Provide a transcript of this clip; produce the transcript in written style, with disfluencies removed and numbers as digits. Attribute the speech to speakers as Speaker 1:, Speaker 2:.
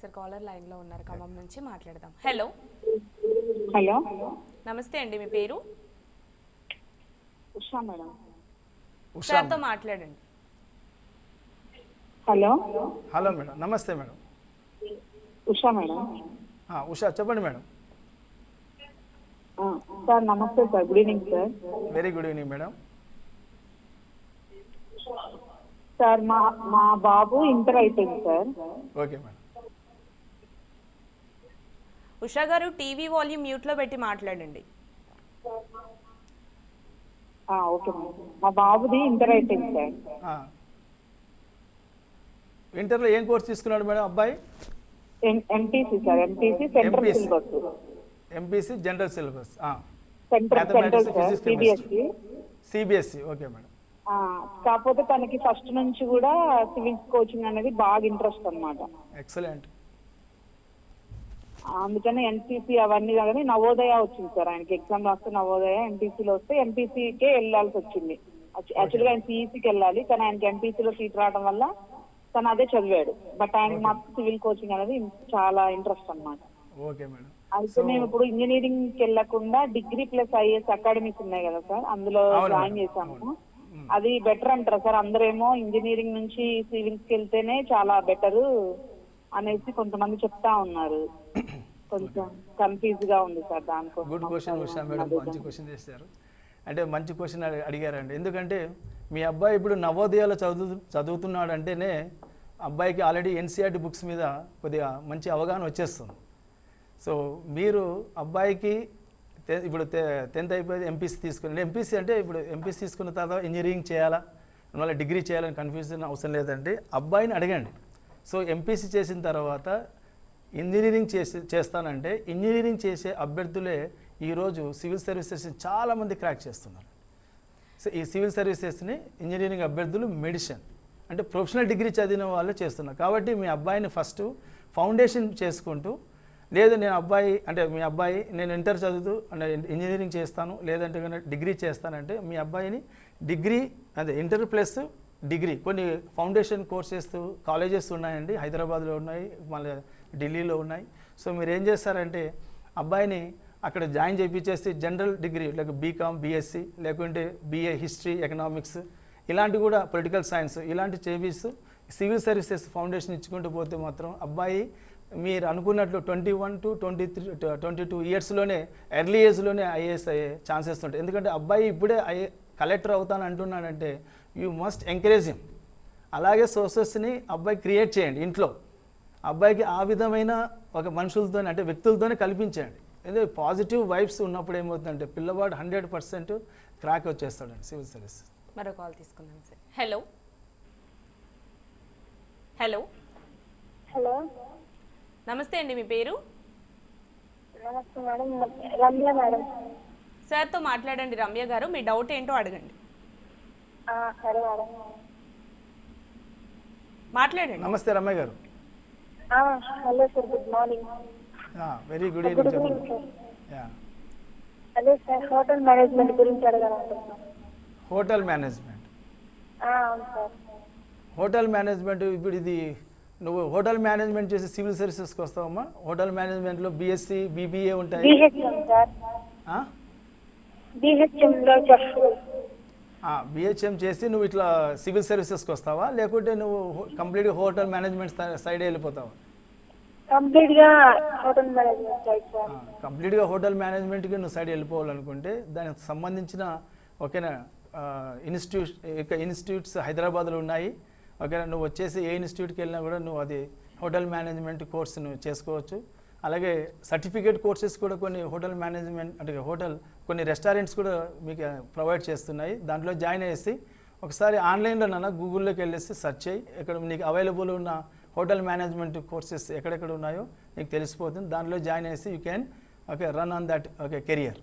Speaker 1: Sir caller లైన్లో ఉన్నారు ఖమ్మం నుంచి, మాట్లాడదాం. హలో
Speaker 2: హలో,
Speaker 1: నమస్తే అండి, మీ పేరు?
Speaker 2: ఉషా మేడం.
Speaker 1: సార్తో మాట్లాడండి.
Speaker 2: హలో
Speaker 3: హలో మేడం, నమస్తే మేడం.
Speaker 2: ఉషా మేడం.
Speaker 3: ఉషా చెప్పండి మేడం.
Speaker 2: సార్ నమస్తే sir, good evening sir.
Speaker 3: Very good evening madam.
Speaker 2: Sir మా బాబు ఇంటర్ అయిపోయింది సార్.
Speaker 3: Okay madam.
Speaker 1: ఉషా గారు టీవీ వాల్యూమ్ మ్యూట్లో పెట్టి మాట్లాడండి.
Speaker 2: Okay madam. మా బాబుది ఇంటర్ అయిపోయింది సార్.
Speaker 3: ఇంటర్లో ఏం కోర్స్ తీసుకున్నాడు మేడం అబ్బాయి?
Speaker 2: MPC sir, MPC central syllabus.
Speaker 3: MPC general syllabus,
Speaker 2: central sir, CBSE.
Speaker 3: CBSE, okay madam.
Speaker 2: కాకపోతే తనకి ఫస్ట్ నుంచి కూడా సివిల్స్ కోచింగ్ అనేది బాగా ఇంట్రెస్ట్ అన్నమాట.
Speaker 3: ఎక్సలెంట్.
Speaker 2: అందుకని ఎన్సీసీ అవన్నీ కానీ నవోదయ వచ్చింది సార్ ఆయనకి. ఎగ్జామ్ రాస్తే నవోదయ, ఎంపీసీలో వస్తే ఎంపీసీకే వెళ్ళాల్సి వచ్చింది. యాక్చువల్గా ఆయన సిఈసీకి వెళ్ళాలి, కానీ ఆయనకి ఎంపీసీలో సీట్ రావడం వల్ల తను అదే చదివాడు. బట్ ఆయనకి మాత్రం సివిల్ కోచింగ్ అనేది చాలా ఇంట్రెస్ట్ అన్నమాట.
Speaker 3: Okay madam.
Speaker 2: అయితే మేము ఇప్పుడు ఇంజనీరింగ్ కి వెళ్ళకుండా డిగ్రీ ప్లస్ ఐఏఎస్ అకాడమీస్ ఉన్నాయి కదా సార్, అందులో జాయిన్ చేశాము. అది బెటర్ అంటారా సార్? అందరేమో ఇంజనీరింగ్ నుంచి సివిల్స్ కి వెళ్తేనే చాలా బెటర్ అనేసి కొంతమంది చెప్తా ఉన్నారు. కొంచెం కన్ఫ్యూజ్ గా ఉంది సార్ దానికోసం.
Speaker 3: గుడ్ క్వశ్చన్ ఉషా మేడం, మంచి క్వశ్చన్ చేశారు. అంటే మంచి క్వశ్చన్ అడిగారండి. ఎందుకంటే మీ అబ్బాయి ఇప్పుడు నవోదయాలో చదువుతున్నాడు అంటేనే అబ్బాయికి ఆల్రెడీ ఎన్సీఆర్టీ బుక్స్ మీద కొద్దిగా మంచి అవగాహన వచ్చేస్తుంది. సో మీరు అబ్బాయికి ఇప్పుడు 10th అయిపోయి ఎంపీసీ తీసుకుని, ఎంపీసీ అంటే ఇప్పుడు ఎంపీసీ తీసుకున్న తర్వాత ఇంజనీరింగ్ చేయాలా మళ్ళీ డిగ్రీ చేయాలని కన్ఫ్యూజన్ అవసరం లేదండి. అబ్బాయిని అడగండి. సో ఎంపీసీ చేసిన తర్వాత ఇంజనీరింగ్ చేస్తానంటే ఇంజనీరింగ్ చేసే అభ్యర్థులే ఈరోజు సివిల్ సర్వీసెస్ని చాలామంది క్రాక్ చేస్తున్నారు. సో ఈ సివిల్ సర్వీసెస్ని ఇంజనీరింగ్ అభ్యర్థులు మెడిసిన్ అంటే ప్రొఫెషనల్ డిగ్రీ చదివిన వాళ్ళు చేస్తున్నారు. కాబట్టి మీ అబ్బాయిని ఫస్ట్ ఫౌండేషన్ చేసుకుంటూ, లేదు నేను మీ అబ్బాయి నేను ఇంటర్ చదువుతూ ఇంజనీరింగ్ చేస్తాను లేదంటే డిగ్రీ చేస్తానంటే మీ అబ్బాయిని డిగ్రీ అదే ఇంటర్ ప్లస్ డిగ్రీ కొన్ని ఫౌండేషన్ కోర్సెస్ కాలేజెస్ ఉన్నాయండి, హైదరాబాద్లో ఉన్నాయి, మళ్ళీ ఢిల్లీలో ఉన్నాయి. సో మీరు ఏం చేస్తారంటే అబ్బాయిని అక్కడ జాయిన్ చేయించేసి general degree like BCom, BSc లేకుంటే బీఏ హిస్టరీ, ఎకనామిక్స్ ఇలాంటి కూడా పొలిటికల్ సైన్స్ ఇలాంటి చేపిస్తూ సివిల్ సర్వీసెస్ ఫౌండేషన్ ఇచ్చుకుంటూ పోతే మాత్రం అబ్బాయి మీరు అనుకున్నట్లు 21 to 22 ఇయర్స్లోనే ఎర్లీ ఏజ్లోనే ఐఏఎస్ అయ్యే ఛాన్సెస్ ఉంటాయి. ఎందుకంటే అబ్బాయి ఇప్పుడే కలెక్టర్ అవుతాను అంటున్నాడంటే యూ మస్ట్ ఎంకరేజ్ హిమ్. అలాగే సోర్సెస్ని అబ్బాయి క్రియేట్ చేయండి ఇంట్లో. అబ్బాయికి ఆ విధమైన ఒక మనుషులతోనే అంటే వ్యక్తులతోనే కల్పించండి. ఏదో పాజిటివ్ వైబ్స్ ఉన్నప్పుడు ఏమవుతుందంటే పిల్లవాడు 100% క్రాక్ వచ్చేస్తాడండి సివిల్ సర్వీస్.
Speaker 1: మరో కాల్ తీసుకుందాం సార్. హలో హలో
Speaker 4: హలో,
Speaker 1: నమస్తే అండి, మీ పేరు?
Speaker 4: నమస్తే మేడం, రమ్య మేడం.
Speaker 1: సార్తో మాట్లాడండి రమ్య గారు, మీ డౌట్ ఏంటో అడగండి.
Speaker 4: సరే మేడం,
Speaker 1: మాట్లాడండి.
Speaker 3: నమస్తే రమ్య గారు.
Speaker 4: Hello sir, good morning.
Speaker 3: Very good evening చెప్పండి.
Speaker 4: అదే సార్, హోటల్ మేనేజ్మెంట్ గురించి అడగాలనుకుంటున్నాను.
Speaker 3: Hotel management.
Speaker 4: అవును సార్.
Speaker 3: హోటల్ మేనేజ్మెంట్ ఇప్పుడు ఇది నువ్వు హోటల్ మేనేజ్మెంట్ చేసి సివిల్ సర్వీసెస్కి వస్తావమ్మా? హోటల్ మేనేజ్మెంట్లో బీఎస్సీ, బీబీఏ ఉంటాయి. బిహెచ్ఎం చేసి నువ్వు ఇట్లా సివిల్ సర్వీసెస్కి వస్తావా లేకుంటే నువ్వు కంప్లీట్గా హోటల్ మేనేజ్మెంట్ సైడ్ వెళ్ళిపోతావా? కంప్లీట్గా హోటల్ మేనేజ్మెంట్కి నువ్వు సైడ్ వెళ్ళిపోవాలనుకుంటే దానికి సంబంధించిన ఓకేనా ఇన్స్టిట్యూట్స్ హైదరాబాద్లో ఉన్నాయి. ఓకేనా, నువ్వు వచ్చేసి ఏ ఇన్స్టిట్యూట్కి వెళ్ళినా కూడా నువ్వు అది హోటల్ మేనేజ్మెంట్ కోర్స్ నువ్వు చేసుకోవచ్చు. అలాగే సర్టిఫికేట్ కోర్సెస్ కూడా కొన్ని హోటల్ మేనేజ్మెంట్ అంటే హోటల్ కొన్ని రెస్టారెంట్స్ కూడా మీకు ప్రొవైడ్ చేస్తున్నాయి. దాంట్లో జాయిన్ అయ్యేసి ఒకసారి ఆన్లైన్లో గూగుల్లోకి వెళ్ళేసి సెర్చ్ చేయి, ఇక్కడ నీకు అవైలబుల్ ఉన్న హోటల్ మేనేజ్మెంట్ కోర్సెస్ ఎక్కడెక్కడ ఉన్నాయో నీకు తెలిసిపోతుంది. దాంట్లో జాయిన్ అయ్యేసి you can run on that career.